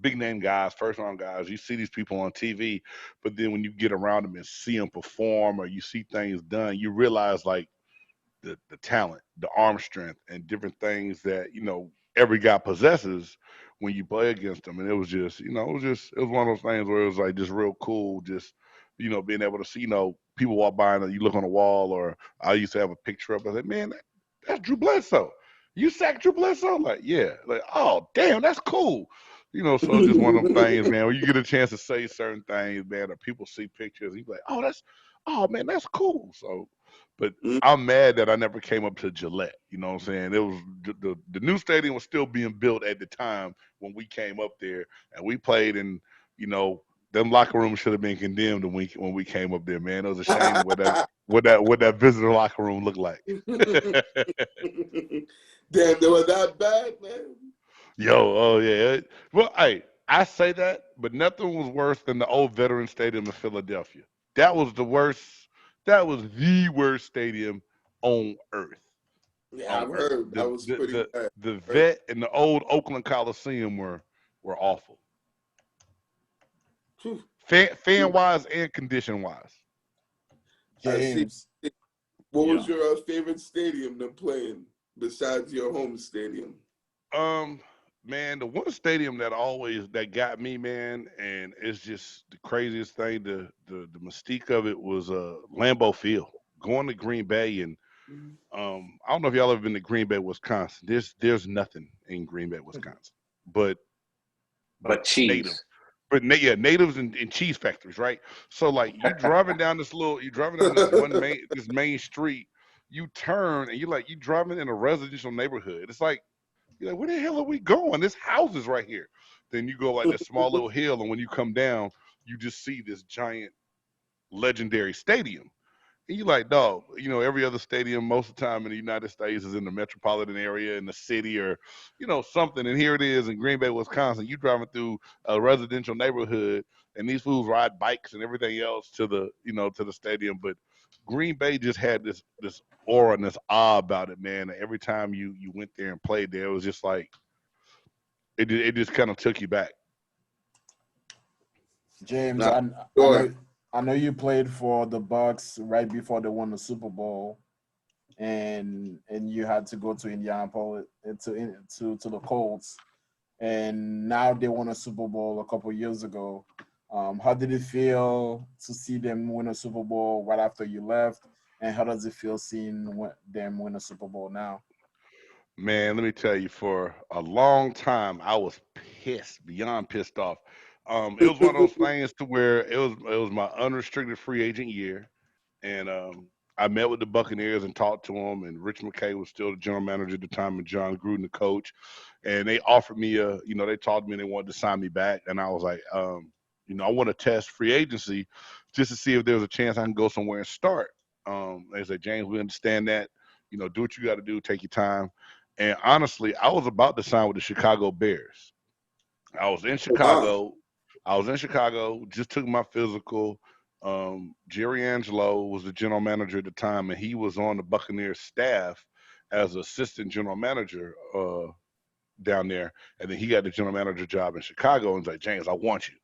big name guys, first round guys, you see these people on TV, but then when you get around them and see them perform or you see things done, you realize like the talent, the arm strength, and different things that every guy possesses when you play against them. And it was just it was one of those things where it was like just real cool, just being able to see people walk by and you look on the wall, or I used to have a picture up. I said, man, that's Drew Bledsoe. You sacked Drew Bledsoe? Like, yeah. Like, oh damn, that's cool. So it's just one of them things, man, when you get a chance to say certain things, man, or people see pictures, you be like, oh man, that's cool. So, but I'm mad that I never came up to Gillette. You know what I'm saying? It was the new stadium was still being built at the time when we came up there, and we played in, them locker rooms should have been condemned when we came up there, man. It was a shame what that visitor locker room looked like. Damn, they were that bad, man. Yo, oh yeah. Well, hey, I say that, but nothing was worse than the old Veteran Stadium in Philadelphia. That was the worst. That was the worst stadium on earth. Yeah, I've heard that was pretty bad. The Vet and the old Oakland Coliseum were awful. Fan wise and condition wise. James, what was your favorite stadium to play in besides your home stadium? Man, the one stadium that got me, man, and it's just the craziest thing. The mystique of it was Lambeau Field. Going to Green Bay and I don't know if y'all ever been to Green Bay, Wisconsin. There's nothing in Green Bay, Wisconsin, but native. cheese. But yeah, natives and cheese factories, right? So like you driving down this this main street, you turn and you driving in a residential neighborhood. It's like you're like, where the hell are we going? This house is right here. Then you go like this small little hill, and when you come down, you just see this giant legendary stadium. And you like, dog, every other stadium most of the time in the United States is in the metropolitan area, in the city, or, something. And here it is in Green Bay, Wisconsin. You driving through a residential neighborhood, and these fools ride bikes and everything else to the stadium. But Green Bay just had this aura and this awe about it, man. And every time you went there and played there, it was just like it just kind of took you back. James, Sure. I know you played for the Bucks right before they won the Super Bowl, and you had to go to Indianapolis to the Colts, and now they won a Super Bowl a couple years ago. How did it feel to see them win a Super Bowl right after you left, and how does it feel seeing them win a Super Bowl now? Man, let me tell you, for a long time, I was pissed, beyond pissed off. It was one of those things to where it was my unrestricted free agent year, and I met with the Buccaneers and talked to them. And Rich McKay was still the general manager at the time, and John Gruden the coach. And they offered me they talked to me and they wanted to sign me back, and I was like, I want to test free agency just to see if there's a chance I can go somewhere and start. They said, James, we understand that. Do what you got to do, take your time. And honestly, I was about to sign with the Chicago Bears. I was in Chicago. Just took my physical. Jerry Angelo was the general manager at the time, and he was on the Buccaneers staff as assistant general manager down there. And then he got the general manager job in Chicago, and was like, James, I want you.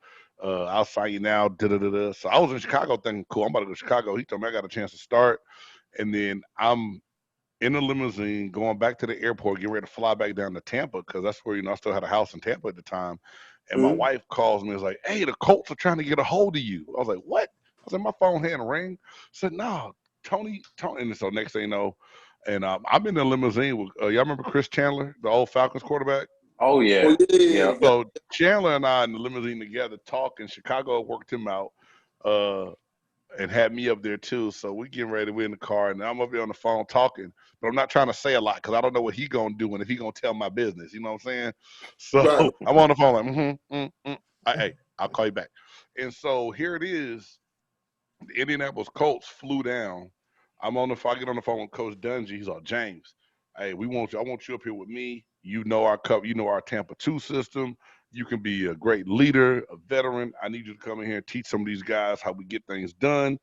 I'll sign you now. Da-da-da-da. So I was in Chicago thinking, cool, I'm about to go to Chicago. He told me I got a chance to start. And then I'm in a limousine going back to the airport, getting ready to fly back down to Tampa, because that's where, I still had a house in Tampa at the time. And my wife calls me and is like, hey, the Colts are trying to get a hold of you. I was like, what? I was like, my phone had a ring. I said, no, Tony. And so next thing you know, and I'm in the limousine with, y'all remember Chris Chandler, the old Falcons quarterback? Oh, yeah. Yeah. So Chandler and I in the limousine together talking. Chicago worked him out. And had me up there too. So we getting ready to win the car, and I'm up there on the phone talking, but I'm not trying to say a lot because I don't know what he gonna do and if he gonna tell my business. You know what I'm saying? So right. I'm on the phone like, hey, I'll call you back. And so here it is. The Indianapolis Colts flew down. I get on the phone with Coach Dungy. He's like, James, hey, I want you up here with me. Our Tampa 2 system. You can be a great leader, a veteran. I need you to come in here and teach some of these guys how we get things done.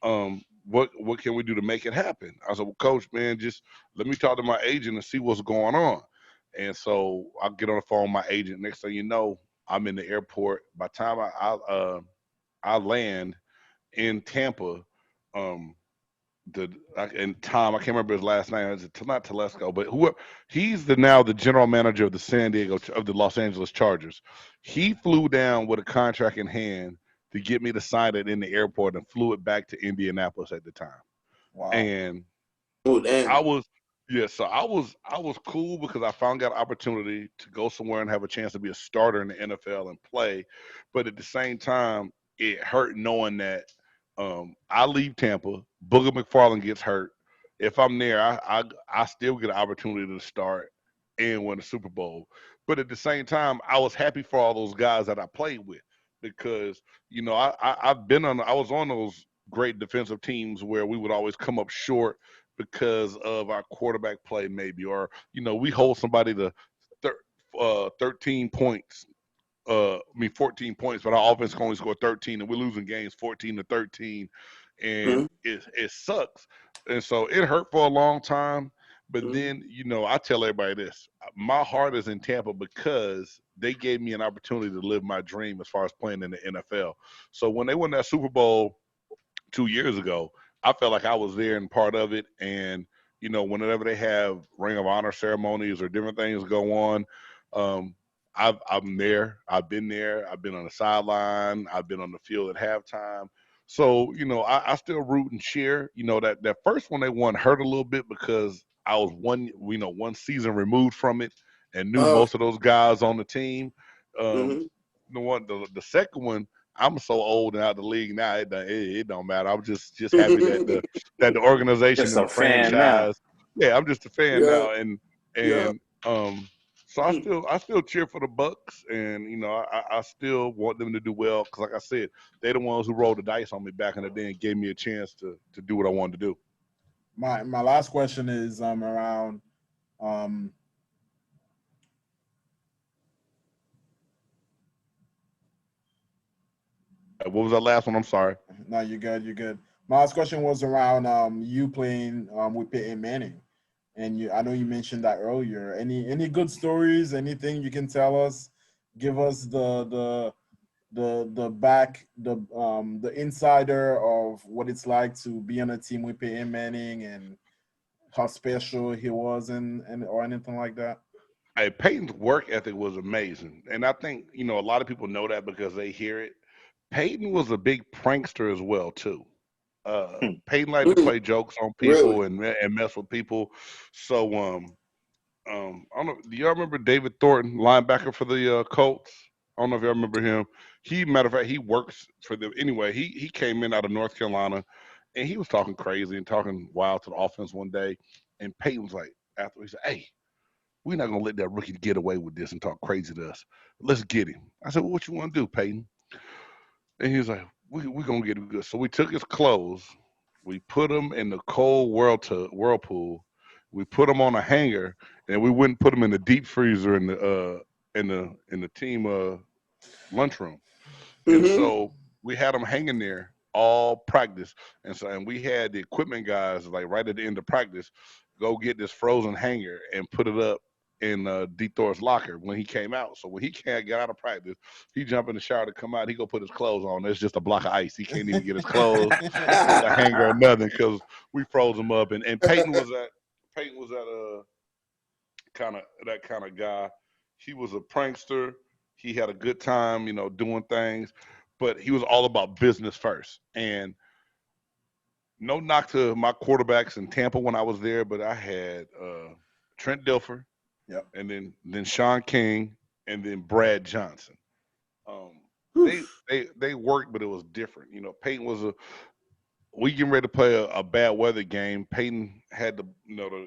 What can we do to make it happen? I said, well, Coach, man, just let me talk to my agent and see what's going on. And so I'll get on the phone with my agent. Next thing you know, I'm in the airport. By the time I land in Tampa, and Tom, I can't remember his last name. It's not Telesco, but he's now the general manager of the Los Angeles Chargers. He flew down with a contract in hand to get me to sign it in the airport and flew it back to Indianapolis at the time. Wow. And I was cool because I finally got an opportunity to go somewhere and have a chance to be a starter in the NFL and play. But at the same time, it hurt knowing that I leave Tampa, Booger McFarland gets hurt. If I'm there, I still get an opportunity to start and win a Super Bowl. But at the same time, I was happy for all those guys that I played with because, I was on those great defensive teams where we would always come up short because of our quarterback play maybe, or, we hold somebody to 13 points. 14 points, but our offense can only score 13, and we're losing games 14-13, and it sucks. And so it hurt for a long time. But then, I tell everybody this: my heart is in Tampa because they gave me an opportunity to live my dream as far as playing in the NFL. So when they won that Super Bowl 2 years ago, I felt like I was there and part of it, and whenever they have Ring of Honor ceremonies or different things go on, I'm there. I've been there. I've been on the sideline. I've been on the field at halftime. So, I still root and cheer. That first one they won hurt a little bit because I was one season removed from it and knew most of those guys on the team. The second one, I'm so old and out of the league now, it don't matter. I'm just happy that the organization Just and a the fan now. franchise. Yeah, I'm just a fan now, Yeah. so I still cheer for the Bucks, and I still want them to do well because, like I said, they're the ones who rolled the dice on me back in the day and gave me a chance to do what I wanted to do. My last question is around What was that last one? I'm sorry. No, you're good. You're good. My last question was around you playing with Peyton Manning, and I know you mentioned that earlier. Any good stories? Anything you can tell us? Give us the insider of what it's like to be on a team with Peyton Manning and how special he was and or anything like that. Hey, Peyton's work ethic was amazing, and I think a lot of people know that because they hear it. Peyton was a big prankster as well too. Peyton liked to play jokes on people Really? and mess with people. So I don't know. Do y'all remember David Thornton, linebacker for the Colts? I don't know if y'all remember him. Matter of fact, he works for them anyway. He came in out of North Carolina, and he was talking crazy and talking wild to the offense one day. And Peyton was like, after he said, "Hey, we're not gonna let that rookie get away with this and talk crazy to us. Let's get him." I said, "Well, what you want to do, Peyton?" And he was like, "We're gonna get him good." So we took his clothes, we put him in the cold whirlpool, we put him on a hanger, and we wouldn't put him in the deep freezer in the team lunchroom. And so we had him hanging there all practice, and we had the equipment guys like right at the end of practice go get this frozen hanger and put it up in D Thor's locker when he came out. So when he can't get out of practice, he jump in the shower to come out. He go put his clothes on. It's just a block of ice. He can't even get his clothes or the hanger or nothing because we froze him up. And Peyton was that kind of guy. He was a prankster. He had a good time, doing things, but he was all about business first. And no knock to my quarterbacks in Tampa when I was there, but I had Trent Dilfer, Yep. and then Sean King, and then Brad Johnson. They worked, but it was different. Peyton was we getting ready to play a bad weather game. Peyton had the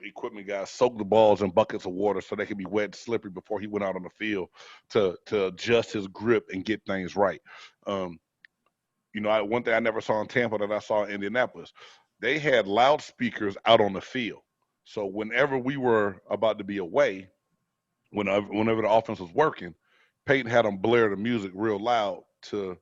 equipment guys soak the balls in buckets of water so they could be wet and slippery before he went out on the field to adjust his grip and get things right. One thing I never saw in Tampa that I saw in Indianapolis, they had loudspeakers out on the field. So whenever we were about to be away, whenever the offense was working, Peyton had them blare the music real loud to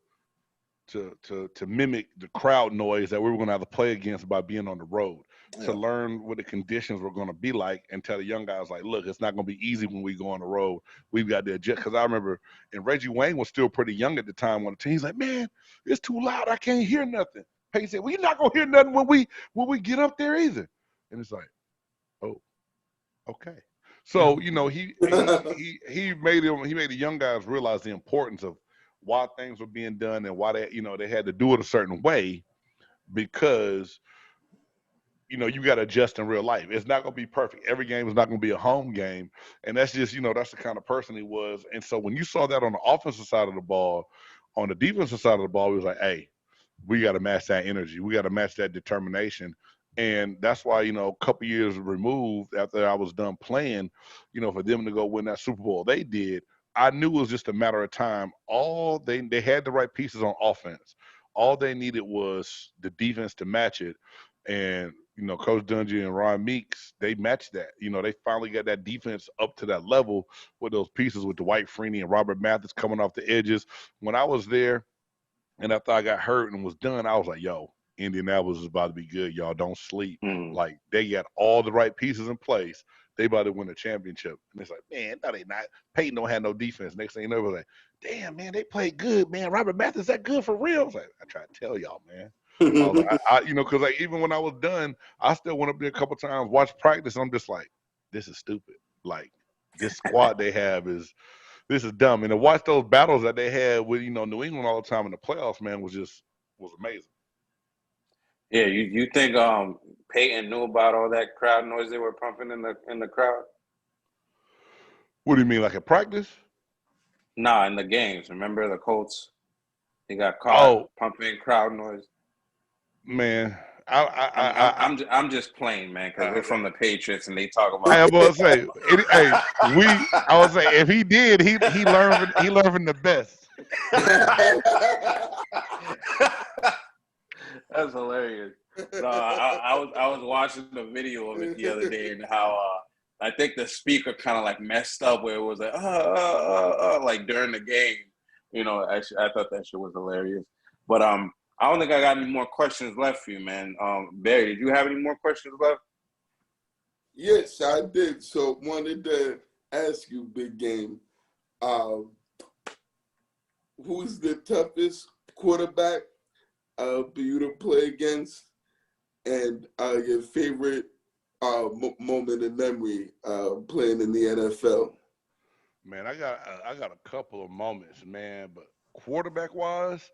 mimic the crowd noise that we were going to have to play against by being on the road, to learn what the conditions were going to be like, and tell the young guys, like, look, it's not going to be easy when we go on the road. We've got to adjust. Because I remember, and Reggie Wayne was still pretty young at the time on the team. He's like, man, it's too loud. I can't hear nothing. Peyton said, well, you're not going to hear nothing when we get up there either. And it's like, oh, okay. So, he made the young guys realize the importance of why things were being done and why they had to do it a certain way, because you got to adjust in real life. It's not going to be perfect. Every game is not going to be a home game, and that's just that's the kind of person he was. And so when you saw that on the offensive side of the ball, on the defensive side of the ball, we was like, hey, we got to match that energy. We got to match that determination. And that's why, a couple years removed after I was done playing, for them to go win that Super Bowl, they did. I knew it was just a matter of time. They had the right pieces on offense. All they needed was the defense to match it. And, Coach Dungy and Ron Meeks, they matched that. They finally got that defense up to that level with those pieces with Dwight Freeney and Robert Mathis coming off the edges. When I was there and after I got hurt and was done, I was like, yo, Indianapolis is about to be good. Y'all don't sleep. Like, they got all the right pieces in place. They about to win a championship. And it's like, man, no, they not. Peyton don't have no defense. Next thing you know, it was like, damn, man, they played good, man. Robert Mathis, that good for real? I was like, I try to tell y'all, man. I was like, because like even when I was done, I still went up there a couple times, watched practice, and I'm just like, this is stupid. Like this squad they have this is dumb. And to watch those battles that they had with New England all the time in the playoffs, man, was amazing. Yeah, you think Peyton knew about all that crowd noise they were pumping in the crowd? What do you mean, like at practice? Nah, in the games. Remember the Colts? He got caught pumping crowd noise. Man, I'm just playing, man, because we're from the Patriots and they talk about. I was say, I would say if he did, he learned from the best. That's hilarious. No, I was watching the video of it the other day and how I think the speaker kind of like messed up where it was like like during the game. I thought that shit was hilarious. But I don't think I got any more questions left for you, man. Barry, did you have any more questions left? Yes, I did. So wanted to ask you, Big Game, who's the toughest quarterback for you to play against, and your favorite moment in memory playing in the NFL? Man, I got a couple of moments, man. But quarterback wise,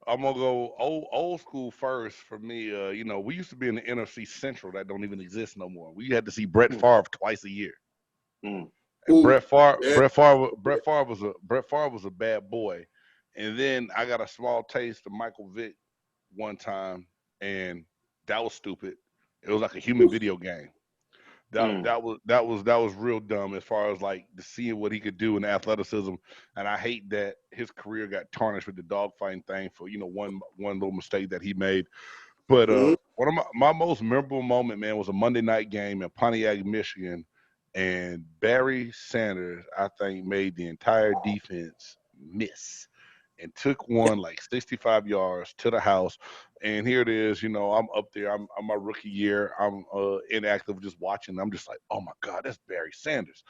I'm gonna go old school first for me. We used to be in the NFC Central that don't even exist no more. We had to see Brett Favre twice a year. And Brett Favre was a bad boy. And then I got a small taste of Michael Vick one time, and that was stupid. It was like a human video game. That was real dumb as far as like to seeing what he could do in athleticism, and I hate that his career got tarnished with the dogfighting thing for one little mistake that he made. But one of my most memorable moment, man, was a Monday night game in Pontiac, Michigan, and Barry Sanders, I think, made the entire defense miss and took one like 65 yards to the house. And here it is, I'm up there. I'm my rookie year. I'm inactive, just watching. I'm just like, oh my God, that's Barry Sanders.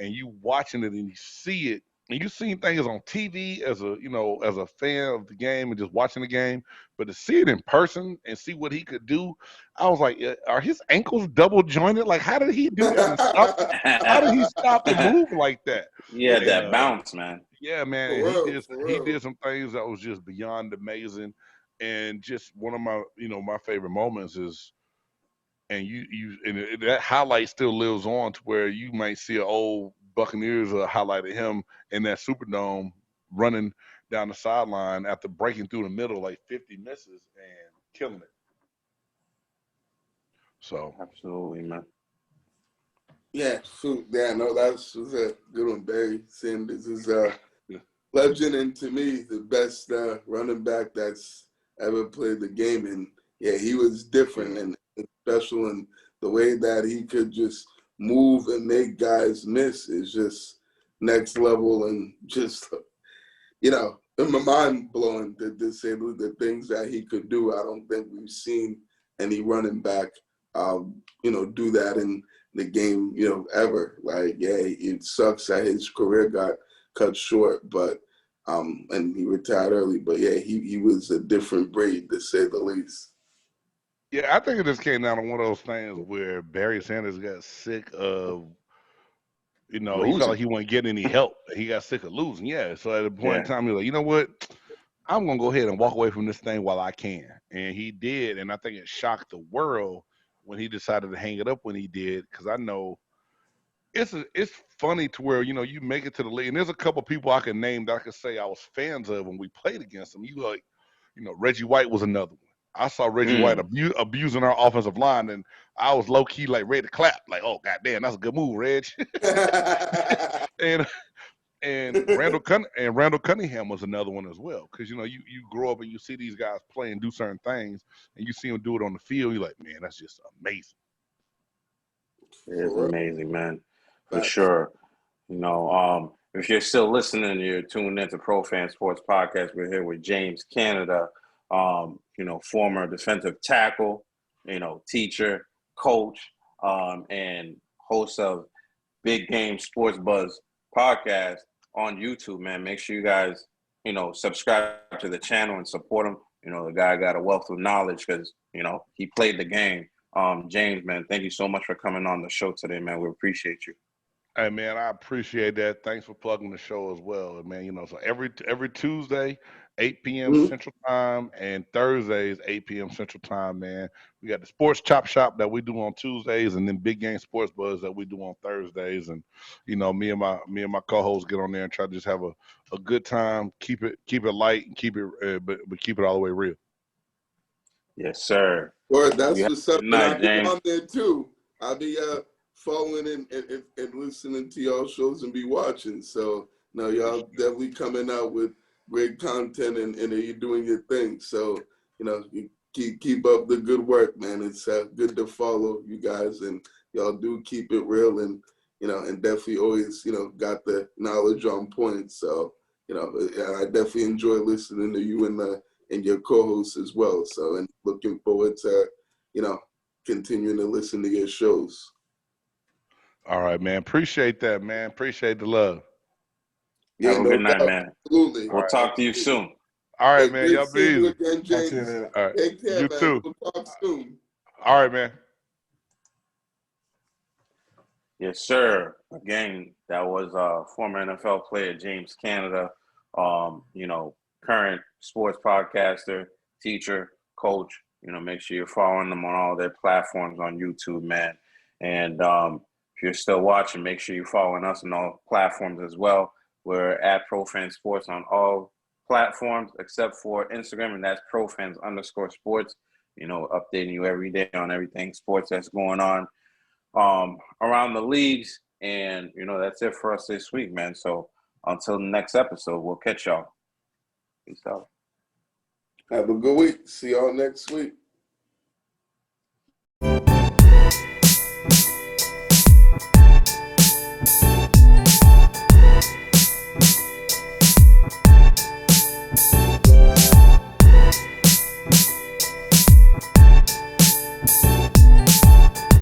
And you watching it and you see it, and you seen things on TV as a fan of the game and just watching the game, but to see it in person and see what he could do, I was like, are his ankles double jointed? Like, how did he do that? How did he stop the move like that? Yeah, that bounce, man. Yeah, man. He did some things that was just beyond amazing. And just one of my, my favorite moments is, and that highlight still lives on to where you might see an old Buccaneers highlight of him in that Superdome running down the sideline after breaking through the middle like 50 misses and killing it. So absolutely, man. Yeah, shoot, yeah, no, that's a good one, Barry Sanders is a legend, and to me, the best running back that's ever played the game. And yeah, he was different and special, and the way that he could just move and make guys miss is just next level, and just mind blowing to say the things that he could do. I don't think we've seen any running back do that in the game ever. Like, yeah, it sucks that his career got cut short, but and he retired early, but yeah, he was a different breed, to say the least. Yeah, I think it just came down to one of those things where Barry Sanders got sick of, he felt like he wasn't getting any help. He got sick of losing. Yeah. So at a point in time, he was like, you know what? I'm going to go ahead and walk away from this thing while I can. And he did. And I think it shocked the world when he decided to hang it up when he did. Because I know it's funny to where, you make it to the league. And there's a couple people I can name that I could say I was fans of when we played against them. Reggie White was another one. I saw Reggie White abusing our offensive line, and I was low key like ready to clap, like, "Oh goddamn, that's a good move, Reg." and Randall Cunningham was another one as well, because you grow up and you see these guys play and do certain things, and you see them do it on the field. You're like, man, that's just amazing. It is amazing, man, for sure. If you're still listening, you're tuned into Pro Fan Sports Podcast. We're here with James Cannida. Former defensive tackle, teacher, coach, and host of Big Game Sports Buzz podcast on YouTube, man. Make sure you guys, subscribe to the channel and support him. You know, the guy got a wealth of knowledge because, you know, he played the game. James, man, thank you so much for coming on the show today, man. We appreciate you. Hey man, I appreciate that. Thanks for plugging the show as well, man. You know, so every Tuesday, 8 p.m. Mhm. Central Time, and Thursdays, 8 p.m. Central Time. Man, we got the Sports Chop Shop that we do on Tuesdays, and then Big Game Sports Buzz that we do on Thursdays. And you know, me and my co-hosts get on there and try to just have a good time. Keep it light and keep it, but keep it all the way real. Yes, sir. Well, that's You have what's a up. good And night, I'll be James. on there too. I'll be following and listening to y'all shows and be watching. So no, y'all definitely coming out with great content and you're doing your thing. So, you know, you keep up the good work, man. It's good to follow you guys, and y'all do keep it real, and you know, and definitely always, you know, got the knowledge on point. So, you know, I definitely enjoy listening to you and your co-hosts as well. So, and looking forward to, you know, continuing to listen to your shows. All right, man. Appreciate that, man. Appreciate the love. Yeah, Have a no good night, doubt. man. Absolutely. We'll talk to you soon. All right, Hey, man. good Y'all be seeing you easy. again, Talk to you James. later. All right. Take care, You man. too. We'll talk soon. All right, man. Yes, sir. Again, that was former NFL player James Cannida, you know, current sports podcaster, teacher, coach. You know, make sure you're following them on all their platforms on YouTube, man. And if you're still watching, make sure you're following us on all platforms as well. We're at ProFan Sports on all platforms except for Instagram, and that's ProFans_sports. You know, updating you every day on everything sports that's going on around the leagues. And, you know, that's it for us this week, man. So until the next episode, we'll catch y'all. Peace out. Have a good week. See y'all next week.